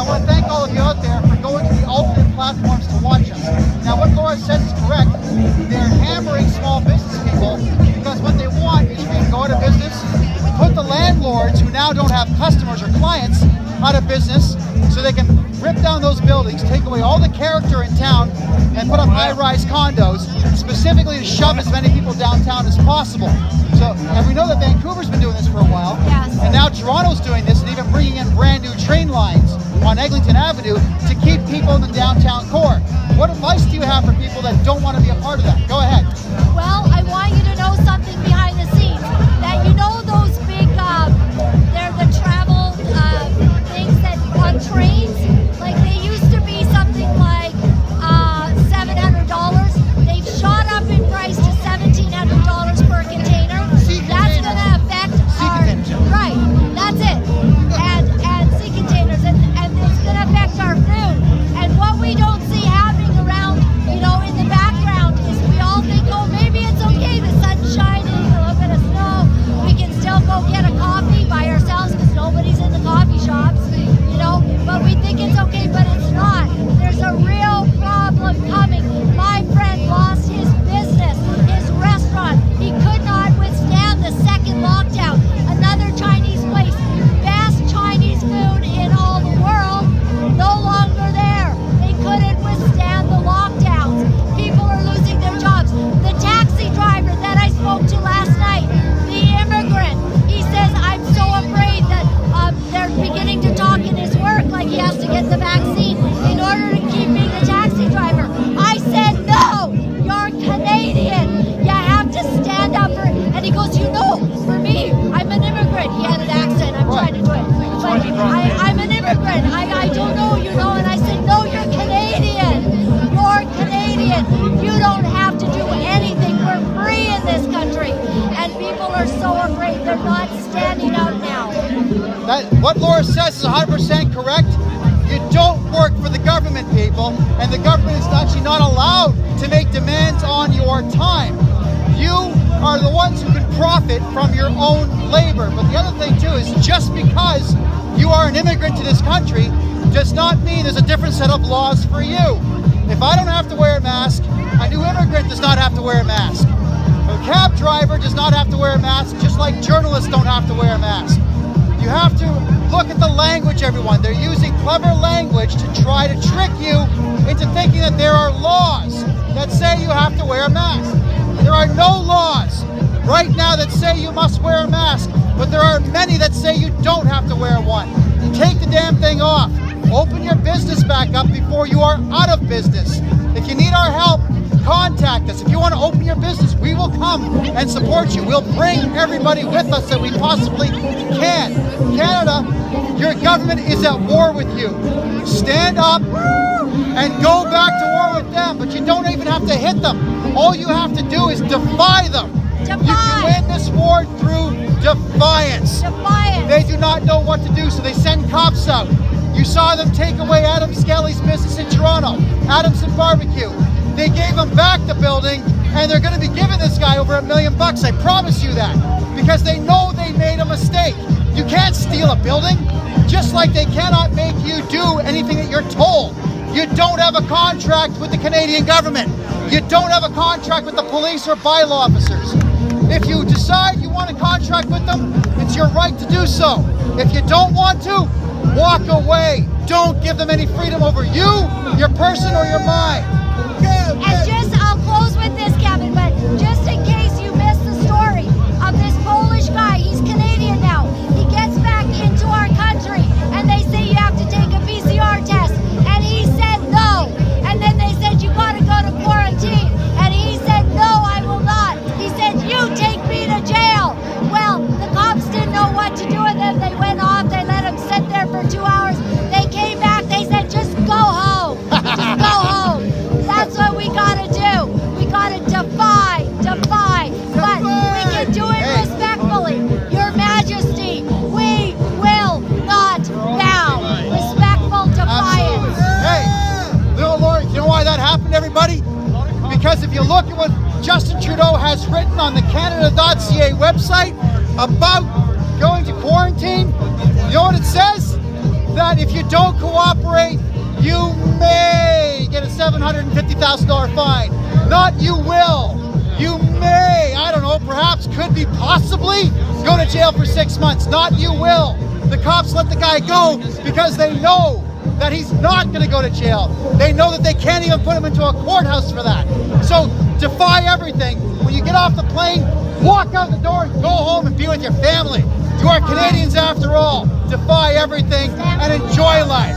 want to thank all of you out there for going to the alternate platforms to watch us. Now, what Laura says is correct. They're hammering small business people because what they want is we can go out of business, put the landlords who now don't have customers or clients out of business so they can rip down those buildings, take away all the character in town, and put up high-rise condos, specifically to shove as many people downtown as possible. So, and we know that Vancouver's been doing this for a while, yes. And now Toronto's doing this, and even bringing in brand new train lines on Eglinton Avenue to keep people in the downtown core. What advice do you have for people that don't want to be a part of that? Go ahead. Well, I want you to know something behind the scenes. That you know those big, they're the travel things that on trains, like they used to be something like $700. They've shot up in price to $1,700 per container. That's going to affect our right. That's it. And sea containers, and it's going to affect our food. And what we don't see happening around, you know, in the background is we all think, oh, maybe it's okay. The sun's shining, a little bit of snow. We can still go get a coffee by ourselves because nobody's in the coffee shops, you know. But we think it's okay, but it's not. There's a real problem coming. My friend lost his business, his restaurant. He could not withstand the second lockdown. Another Chinese place, best Chinese food in all the world, no longer there. They couldn't withstand the lockdowns. People are losing their jobs. The taxi driver that I spoke to last night, the immigrant, he says, I'm so afraid that they're beginning to talk in his work like he has to get the vaccine in order to keep being a taxi driver. I said, no, you're Canadian. You have to stand up for it. And he goes, you know, for me, I'm an immigrant. He had an accent. I'm trying to do it. But I'm an immigrant. I don't know, you know. And I said, no, you're Canadian. You're Canadian. You don't have to do anything. We're free in this country. And people are so afraid. They're not standing out now. What Laura says is 100% correct. You don't work for the government, people, and the government is actually not allowed to make demands on your time. You are the ones who can profit from your own labor. But the other thing too is just because you are an immigrant to this country does not mean there's a different set of laws for you. If I don't have to wear a mask, a new immigrant does not have to wear a mask. A cab driver does not have to wear a mask, just like journalists don't have to wear a mask. You have to look at the language, everyone. They're using clever language to try to trick you into thinking that there are laws that say you have to wear a mask. There are no laws right now that say you must wear a mask, but there are many that say you don't have to wear one. Take the damn thing off. Open your business back up before you are out of business. If you need our help, contact us. If you want to open your business, we will come and support you. We'll bring everybody with us that we possibly can. Canada, your government is at war with you. Stand up and go back to war with them, but you don't even have to hit them. All you have to do is defy them. You can win this war through defiance. They do not know what to do, so they send cops out. You saw them take away Adam Skelly's business in Toronto, Adamson Barbecue. They gave him back the building, and they're going to be giving this guy over $1 million. I promise you that, because they know they made a mistake. You can't steal a building, just like they cannot make you do anything that you're told. You don't have a contract with the Canadian government. You don't have a contract with the police or bylaw officers. If you decide you want a contract with them, it's your right to do so. If you don't want to, walk away. Don't give them any freedom over you, your person, or your mind. And I'll close with this, Kevin, but just in case you missed the story of this Polish guy, he's Canadian now. He gets back into our country, and they say you have to take a PCR test, and he said no. And then they said you got to go to quarantine, and he said no, I will not. He said you take me to jail. Well, the cops didn't know what to do with him. They went off. They let him sit there for 2 hours. They came back. They said just go home. Just go home. That's what we gotta do. We gotta defy. But we can do it respectfully. Your Majesty, we will not bow. Respectful defiance. Hey, little Lord, you know why that happened, everybody? Because if you look at what Justin Trudeau has written on the Canada.ca website about going to quarantine, you know what it says? that if you don't cooperate, you may get a $750,000 fine. Not you will. You may, I don't know, perhaps, could be, possibly go to jail for 6 months. Not you will. The cops let the guy go because they know that he's not going to go to jail. They know that they can't even put him into a courthouse for that. So defy everything. When you get off the plane, walk out the door and go home and be with your family. You are Canadians after all. Defy everything and enjoy life.